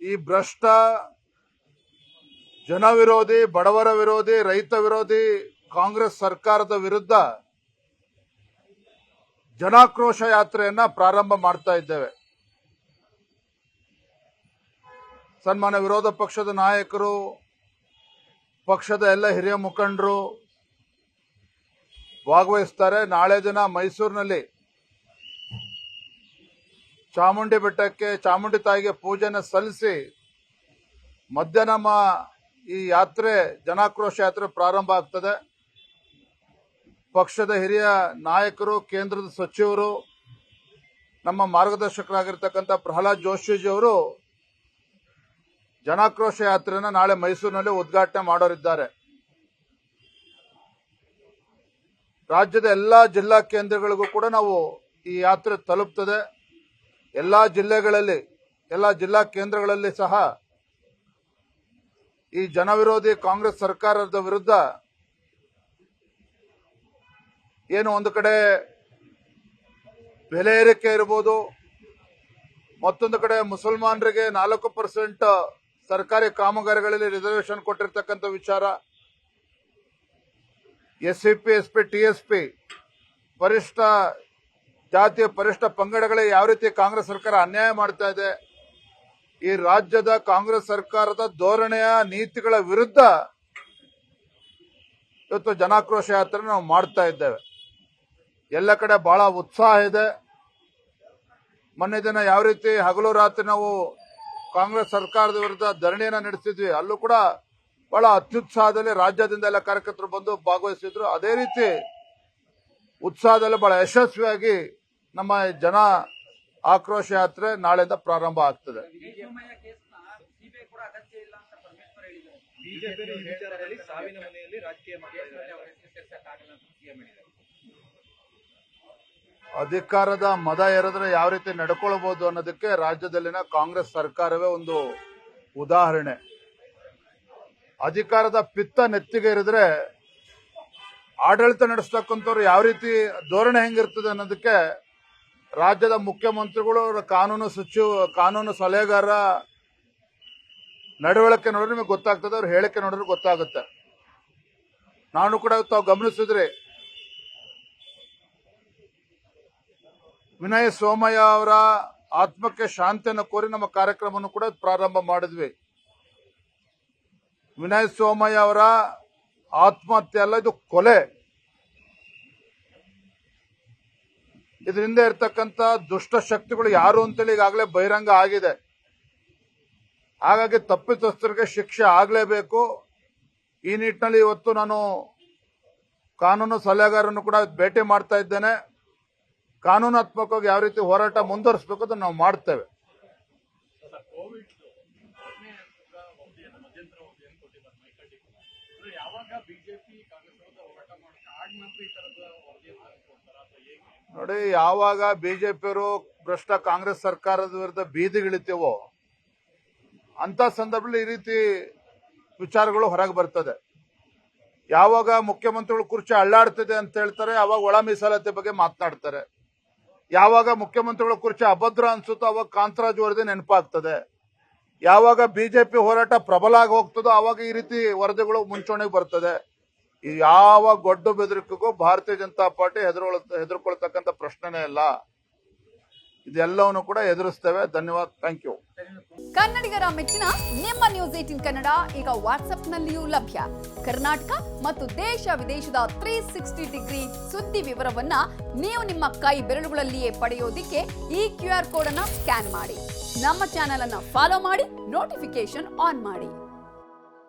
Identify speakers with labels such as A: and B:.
A: ಈ ಭ್ರಷ್ಟ ಜನ ವಿರೋಧಿ, ಬಡವರ ವಿರೋಧಿ, ರೈತ ವಿರೋಧಿ ಕಾಂಗ್ರೆಸ್ ಸರ್ಕಾರದ ವಿರುದ್ಧ ಜನಾಕ್ರೋಶ ಯಾತ್ರೆಯನ್ನ ಪ್ರಾರಂಭ ಮಾಡ್ತಾ ಇದ್ದೇವೆ. ಸನ್ಮಾನ್ಯ ವಿರೋಧ ಪಕ್ಷದ ನಾಯಕರು, ಪಕ್ಷದ ಎಲ್ಲ ಹಿರಿಯ ಮುಖಂಡರು ಭಾಗವಹಿಸ್ತಾರೆ. ನಾಳೆ ದಿನ ಮೈಸೂರಿನಲ್ಲಿ ಚಾಮುಂಡಿ ಬೆಟ್ಟಕ್ಕೆ ಚಾಮುಂಡಿ ತಾಯಿಗೆ ಪೂಜೆನ ಸಲ್ಲಿಸಿ ಮಧ್ಯಾಹ್ನ ಈ ಯಾತ್ರೆ, ಜನಾಕ್ರೋಶ ಯಾತ್ರೆ ಪ್ರಾರಂಭ ಆಗ್ತದೆ. ಪಕ್ಷದ ಹಿರಿಯ ನಾಯಕರು, ಕೇಂದ್ರದ ಸಚಿವರು, ನಮ್ಮ ಮಾರ್ಗದರ್ಶಕರಾಗಿರ್ತಕ್ಕಂಥ ಪ್ರಹ್ಲಾದ್ ಜೋಶಿಜಿಯವರು ಜನಾಕ್ರೋಶ ಯಾತ್ರೆಯನ್ನು ನಾಳೆ ಮೈಸೂರಿನಲ್ಲಿ ಉದ್ಘಾಟನೆ ಮಾಡೋರಿದ್ದಾರೆ. ರಾಜ್ಯದ ಎಲ್ಲಾ ಜಿಲ್ಲಾ ಕೇಂದ್ರಗಳಿಗೂ ಕೂಡ ನಾವು ಈ ಯಾತ್ರೆ ತಲುಪ್ತದೆ. ಎಲ್ಲಾ ಜಿಲ್ಲೆಗಳಲ್ಲಿ, ಎಲ್ಲಾ ಜಿಲ್ಲಾ ಕೇಂದ್ರಗಳಲ್ಲಿ ಸಹ ಈ ಜನವಿರೋಧಿ ಕಾಂಗ್ರೆಸ್ ಸರ್ಕಾರದ ವಿರುದ್ಧ ಏನು ಒಂದು ಕಡೆ ಬೆಲೆ ಏರಿಕೆ ಇರಬಹುದು, ಮತ್ತೊಂದು ಕಡೆ ಮುಸಲ್ಮಾನರಿಗೆ 4% ಸರ್ಕಾರಿ ಕಾಮಗಾರಿಗಳಲ್ಲಿ ರಿಸರ್ವೇಶನ್ ಕೊಟ್ಟಿರ್ತಕ್ಕಂಥ ವಿಚಾರ, SCP, SP, TSP ಪರಿಷ್ಠ ಜಾತಿಯ ಪರಿಷ್ಠ ಪಂಗಡಗಳಿಗೆ ಯಾವ ರೀತಿ ಕಾಂಗ್ರೆಸ್ ಸರ್ಕಾರ ಅನ್ಯಾಯ ಮಾಡ್ತಾ ಇದೆ, ಈ ರಾಜ್ಯದ ಕಾಂಗ್ರೆಸ್ ಸರ್ಕಾರದ ಧೋರಣೆಯ ನೀತಿಗಳ ವಿರುದ್ಧ ಇವತ್ತು ಜನಾಕ್ರೋಶ ಯಾತ್ರೆ ನಾವು ಮಾಡ್ತಾ ಇದ್ದೇವೆ. ಎಲ್ಲ ಕಡೆ ಬಹಳ ಉತ್ಸಾಹ ಇದೆ. ಮೊನ್ನೆ ದಿನ ಯಾವ ರೀತಿ ಹಗಲು ರಾತ್ರಿ ನಾವು ಕಾಂಗ್ರೆಸ್ ಸರ್ಕಾರದ ವಿರುದ್ಧ ಧರಣಿಯನ್ನ ನಡೆಸಿದ್ವಿ, ಅಲ್ಲೂ ಕೂಡ ಬಹಳ ಅತ್ಯುತ್ಸಾಹದಲ್ಲಿ ರಾಜ್ಯದಿಂದ ಎಲ್ಲ ಕಾರ್ಯಕರ್ತರು ಬಂದು ಭಾಗವಹಿಸಿದ್ರು. ಅದೇ ರೀತಿ ಉತ್ಸಾಹದಲ್ಲಿ ಬಹಳ ಯಶಸ್ವಿಯಾಗಿ ನಮ್ಮ ಜನ ಆಕ್ರೋಶ ಯಾತ್ರೆ ನಾಳೆಯಿಂದ ಪ್ರಾರಂಭ ಆಗ್ತದೆ. ಅಧಿಕಾರದ ಮದ ಏರಿದ್ರೆ ಯಾವ ರೀತಿ ನಡ್ಕೊಳ್ಬಹುದು ಅನ್ನೋದಕ್ಕೆ ರಾಜ್ಯದಲ್ಲಿನ ಕಾಂಗ್ರೆಸ್ ಸರ್ಕಾರವೇ ಒಂದು ಉದಾಹರಣೆ. ಅಧಿಕಾರದ ಪಿತ್ತ ನೆತ್ತಿಗೆ ಇರಿದ್ರೆ ಆಡಳಿತ ನಡೆಸ್ತಕ್ಕಂಥವ್ರು ಯಾವ ರೀತಿ ಧೋರಣೆ ಹೆಂಗಿರ್ತದೆ ಅನ್ನೋದಕ್ಕೆ ರಾಜ್ಯದ ಮುಖ್ಯಮಂತ್ರಿಗಳು, ಕಾನೂನು ಸಲಹೆಗಾರ ನಡವಳಿಕೆ ನೋಡಿದ್ರೆ ನಿಮಗೆ ಗೊತ್ತಾಗ್ತದೆ, ಅವ್ರ ಹೇಳಿಕೆ ನೋಡಿದ್ರೆ ಗೊತ್ತಾಗುತ್ತೆ. ನಾನು ಕೂಡ ತಾವು ಗಮನಿಸಿದ್ರಿ, ವಿನಯ್ ಸೋಮಯ್ಯ ಅವರ ಆತ್ಮಕ್ಕೆ ಶಾಂತಿಯನ್ನು ಕೋರಿ ನಮ್ಮ ಕಾರ್ಯಕ್ರಮವನ್ನು ಕೂಡ ಪ್ರಾರಂಭ ಮಾಡಿದ್ವಿ. ವಿನಯ್ ಸೋಮಯ್ಯ ಅವರ ಆತ್ಮಹತ್ಯೆ ಅಲ್ಲ, ಇದು ಕೊಲೆ. ಇದರಿಂದ ಇರ್ತಕ್ಕಂಥ ದುಷ್ಟ ಶಕ್ತಿಗಳು ಯಾರು ಅಂತೇಳಿ ಈಗಾಗಲೇ ಬಹಿರಂಗ ಆಗಿದೆ. ಹಾಗಾಗಿ ತಪ್ಪಿತಸ್ಥರಿಗೆ ಶಿಕ್ಷೆ ಆಗಲೇಬೇಕು. ಈ ನಿಟ್ಟಿನಲ್ಲಿ ಇವತ್ತು ನಾನು ಕಾನೂನು ಸಲಹೆಗಾರನ್ನು ಕೂಡ ಭೇಟಿ ಮಾಡ್ತಾ ಇದ್ದೇನೆ. ಕಾನೂನಾತ್ಮಕವಾಗಿ ಯಾವ ರೀತಿ ಹೋರಾಟ ಮುಂದುವರಿಸಬೇಕು ಅಂತ ನಾವು ಮಾಡ್ತೇವೆ. ನೋಡಿ, ಯಾವಾಗ ಬಿಜೆಪಿಯವರು ಭ್ರಷ್ಟ ಕಾಂಗ್ರೆಸ್ ಸರ್ಕಾರದ ವಿರುದ್ಧ ಬೀದಿಗಿಳಿತೀವೋ ಅಂತ ಸಂದರ್ಭದಲ್ಲಿ ಈ ರೀತಿ ವಿಚಾರಗಳು ಹೊರಗೆ ಬರ್ತದೆ. ಯಾವಾಗ ಮುಖ್ಯಮಂತ್ರಿಗಳು ಕುರ್ಚಿ ಅಳ್ಳಾಡ್ತಿದೆ ಅಂತ ಹೇಳ್ತಾರೆ, ಅವಾಗ ಒಳ ಮೀಸಲಾತಿ ಬಗ್ಗೆ ಮಾತನಾಡ್ತಾರೆ. ಯಾವಾಗ ಮುಖ್ಯಮಂತ್ರಿಗಳ ಕುರ್ಚಿ ಅಭದ್ರ ಅನ್ಸುತ್ತೋ ಅವಾಗ ಕಾಂತರಾಜ್ ವರದಿ ನೆನಪಾಗ್ತದೆ. ಯಾವಾಗ ಬಿಜೆಪಿ ಹೋರಾಟ ಪ್ರಬಲ ಆಗಿ ಹೋಗ್ತದೋ ಅವಾಗ ಈ ರೀತಿ ವರದಿಗಳು ಮುಂಚೂಣಿಗೆ ಬರ್ತದೆ. ಯಾವ ಗೊಡ್ಡು ಬೆದರಿಕೆಗೂ ಭಾರತೀಯ ಜನತಾ ಪಾರ್ಟಿ ಹೆದರ್ಕೊಳ್ತಕ್ಕಂಥ ಪ್ರಶ್ನೆನೇ ಇಲ್ಲ. ಇದೆಲ್ಲವನ್ನು ಕೂಡ ಎದುರಿಸ್ತೇವೆ. ಧನ್ಯವಾದ. Thank you.
B: ಕನ್ನಡಿಗರ ಮೆಚ್ಚಿನ ನಿಮ್ಮ ನ್ಯೂಸ್ 18 ಕನ್ನಡ ಈಗ ವಾಟ್ಸ್ಆಪ್ನಲ್ಲಿಯೂ ಲಭ್ಯ. ಕರ್ನಾಟಕ ಮತ್ತು ದೇಶ ವಿದೇಶದ 360 ಡಿಗ್ರಿ ಸುದ್ದಿ ವಿವರವನ್ನ ನೀವು ನಿಮ್ಮ ಕೈ ಬೆರಳುಗಳಲ್ಲಿಯೇ ಪಡೆಯೋದಿಕ್ಕೆ ಈ QR ಕೋಡ್ ಅನ್ನ ಸ್ಕ್ಯಾನ್ ಮಾಡಿ. ನಮ್ಮ ಚಾನೆಲ್ ಅನ್ನ ಫಾಲೋ ಮಾಡಿ, ನೋಟಿಫಿಕೇಶನ್ ಆನ್ ಮಾಡಿ.